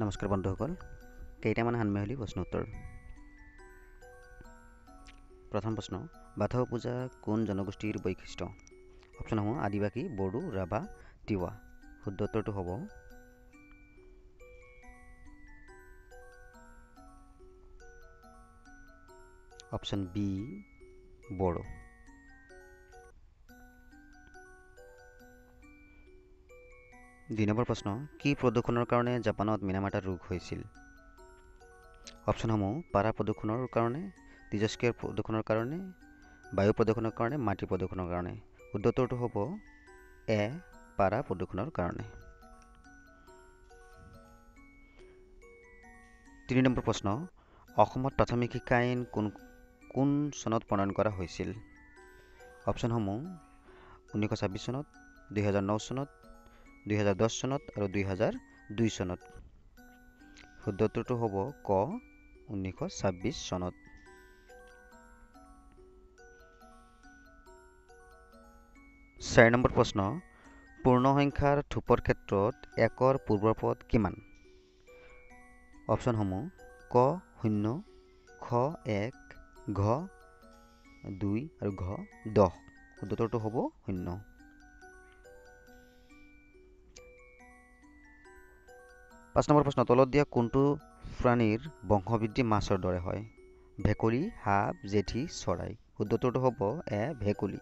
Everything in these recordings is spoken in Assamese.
নমস্কাৰ বন্ধুসকল, কেইটামান সানমেহলি প্ৰশ্ন উত্তৰ। প্ৰথম প্ৰশ্ন, বাথৌ পূজা কোন জনগোষ্ঠীৰ বৈশিষ্ট্য? অপশ্যনসমূহ আদিবাসী, বড়ো, ৰাভা, তিৱা। শুদ্ধ উত্তৰটো হ'ব অপশ্যন বি, বড়ো। দুই নম্বৰ প্ৰশ্ন, কি প্ৰদূষণৰ কাৰণে জাপানত মিনামাটা ৰোগ হৈছিল? অপশ্যনসমূহ পাৰা প্ৰদূষণৰ কাৰণে, তেজস্ক্ৰিয় প্ৰদূষণৰ কাৰণে, বায়ু প্ৰদূষণৰ কাৰণে, মাটি প্ৰদূষণৰ কাৰণে। শুদ্ধ উত্তৰটো হ'ব এ, পাৰা প্ৰদূষণৰ কাৰণে। ৩ নম্বৰ প্ৰশ্ন, অসমত প্ৰাথমিক শিক্ষা আইন কোন চনত প্ৰণয়ন কৰা হৈছিল? অপশ্যনসমূহ 1926 চনত, 2009 চনত, 2010 চনত আৰু 2002 চনত। শুদ্ধ উত্তৰটো হ'ব ক, 1926 চনত। ৪ নম্বৰ প্ৰশ্ন, পূৰ্ণ সংখ্যাৰ থোপৰ ক্ষেত্ৰত একৰ পূৰ্বপদ কিমান? অপশ্যনসমূহ ক 0, খ 1, ঘ 2 আৰু ঘ 10। শুদ্ধ উত্তৰটো হ'ব 0। ৫ নম্বৰ প্ৰশ্ন, তলত দিয়া কোনটো প্ৰাণীৰ বংশবৃদ্ধি মাছৰ দৰে হয়? ভেকুলী, সাপ, জেঠী, চৰাই। শুদ্ধ উত্তৰটো হ'ব এ, ভেকুলী।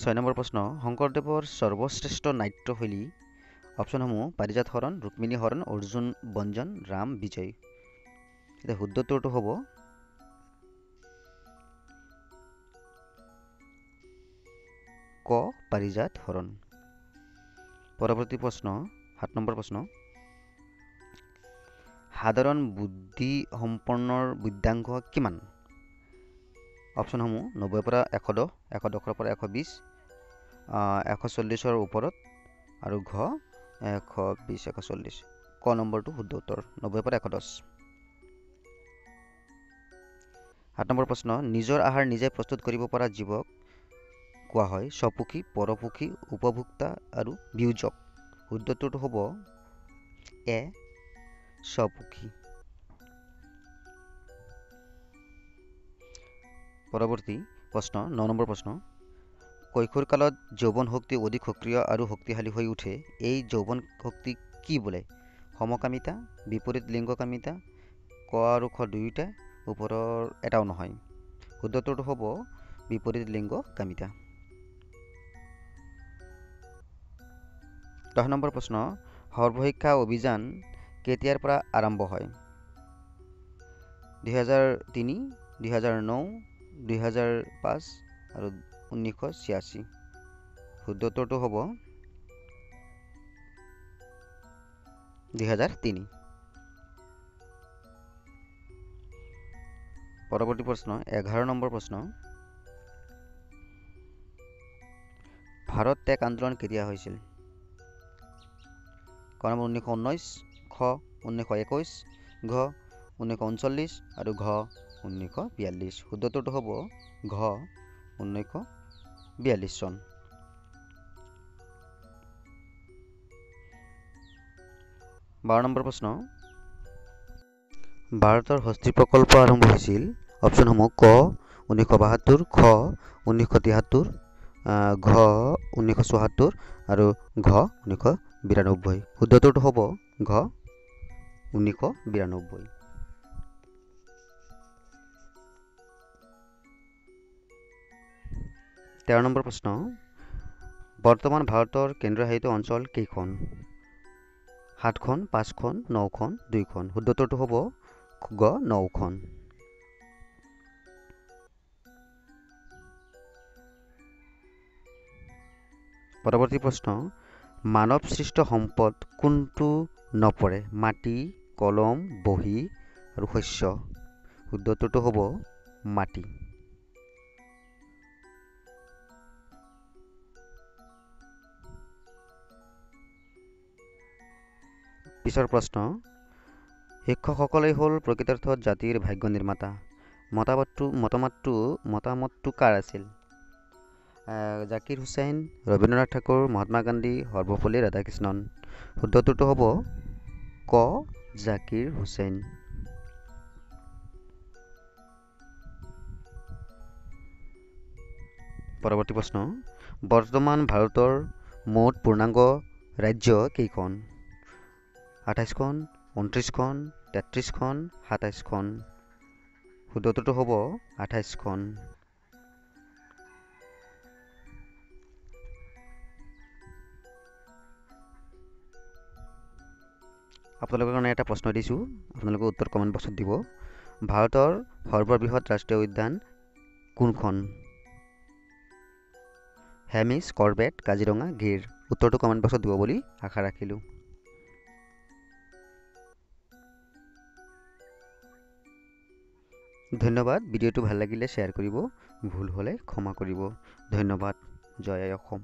৬ নম্বৰ প্ৰশ্ন, শংকৰদেৱৰ সৰ্বশ্ৰেষ্ঠ নাট্যশৈলী? অপশ্যনসমূহ পাৰিজাত হৰণ, ৰুক্মিণী হৰণ, অৰ্জুন বঞ্জন, ৰাম বিজয়। এতিয়া শুদ্ধ উত্তৰটো হ'ব ক, পাৰিজাত হৰণ। পৰৱৰ্তী প্ৰশ্ন, ৭ নম্বৰ প্ৰশ্ন, সাধাৰণ বুদ্ধিসম্পন্নৰ বুদ্ধাংক কিমান? অপশ্যনসমূহ ৯০ পৰা ১১০, ১১০ পৰা ১২০, ১৪০ৰ ওপৰত আৰু ঘ ১২০, ১৪০। ক নম্বৰটো শুদ্ধ উত্তৰ, ৯০ পৰা ১১০। ৮ নম্বৰ প্ৰশ্ন, নিজৰ আহাৰ নিজে প্ৰস্তুত কৰিব পৰা জীৱক কোৱা হয় স্বপোষী, পৰপোষী, উপভোক্তা আৰু বিয়োজক। শুদ্ধ উত্তৰটো হ'ব এ, স্বপোষী। পৰৱৰ্তী প্ৰশ্ন, ৯ নম্বৰ প্ৰশ্ন, কৈশোৰ কালত যৌৱন শক্তি অধিক সক্ৰিয় আৰু শক্তিশালী হৈ উঠে। এই যৌৱন শক্তি কি বোলে? সমকামিতা, বিপৰীত লিংগকামিতা, ক আৰু খ দুয়োটা, ওপৰৰ এটাও নহয়। শুদ্ধ উত্তৰটো হ'ব বিপৰীত লিংগকামিতা। ১০ নম্বৰ প্ৰশ্ন, সৰ্বশিক্ষা অভিযান কেতিয়াৰ পৰা আৰম্ভ হয়? ২০০৩, ২০০৯, ২০০৫ আৰু ১৯৮৬। শুদ্ধ উত্তৰটো হ'ব ২০০৩। পৰৱৰ্তী প্ৰশ্ন, ১১ নম্বৰ প্ৰশ্ন, ভাৰত ত্যাগ আন্দোলন কেতিয়া হৈছিল? ক নম্বৰ ১৯১৯, খ ১৯২১, ঘ ১৯৩৯ আৰু ঘ ১৯৪২। শুদ্ধ উত্তৰটো হ'ব ঘ ১৯৪২ চন। বাৰ নম্বৰ প্ৰশ্ন, ভাৰতৰ হস্তি প্ৰকল্প আৰম্ভ হৈছিল। অপশ্যনসমূহ ক ১৯৭২, খ ১৯৭৩, ঘ ১৯৭৪ আৰু ঘ ১৯৯২। শুদ্ধ উত্তৰটো হ'ব ঘ ১৯৯২। ১৩ নম্বৰ প্ৰশ্ন, বৰ্তমান ভাৰতৰ কেন্দ্ৰশাসিত অঞ্চল কেইখন? ৭খন, ৫খন, ৯খন, 2খন। শুদ্ধ উত্তৰটো হ'ব গ ৯খন। পৰৱৰ্তী প্ৰশ্ন, মানৱ সৃষ্ট সম্পদ কোনটো নপৰে? মাটি, কলম, বহী আৰু শস্য। শুদ্ধ উত্তৰটো হ'ব মাটি। পিছৰ প্ৰশ্ন, শিক্ষকসকলেই হ'ল প্ৰকৃতাৰ্থত জাতিৰ ভাগ্য নিৰ্মাতা। মতামতটো কাৰ আছিল? জাকিৰ হুছেইন, ৰবীন্দ্ৰনাথ ঠাকুৰ, মহাত্মা গান্ধী, সৰ্বপল্লী ৰাধাকৃষ্ণন। শুদ্ধ উত্তৰটো হ'ব ক জাকিৰ হুছেইন। পৰৱৰ্তী প্ৰশ্ন, বৰ্তমান ভাৰতৰ মুঠ পূৰ্ণাংগ ৰাজ্য কেইখন? 28খন, 29খন, 33খন, 27খন। শুদ্ধ উত্তৰটো হ'ব 28খন। আপোনালোকৰ কাৰণে এটা প্ৰশ্ন দিছোঁ, আপোনালোকে উত্তৰ কমেণ্ট বক্সত দিব। ভাৰতৰ সৰ্ববৃহৎ ৰাষ্ট্ৰীয় উদ্যান কোনখন? হেমিছ, কৰ্বেট, কাজিৰঙা, গিৰ। উত্তৰটো কমেণ্ট বক্সত দিব বুলি আশা ৰাখিলোঁ। ধন্যবাদ। ভিডিঅ'টো ভাল লাগিলে শ্বেয়াৰ কৰিব, ভুল হ'লে ক্ষমা কৰিব। ধন্যবাদ। জয় আই অসম।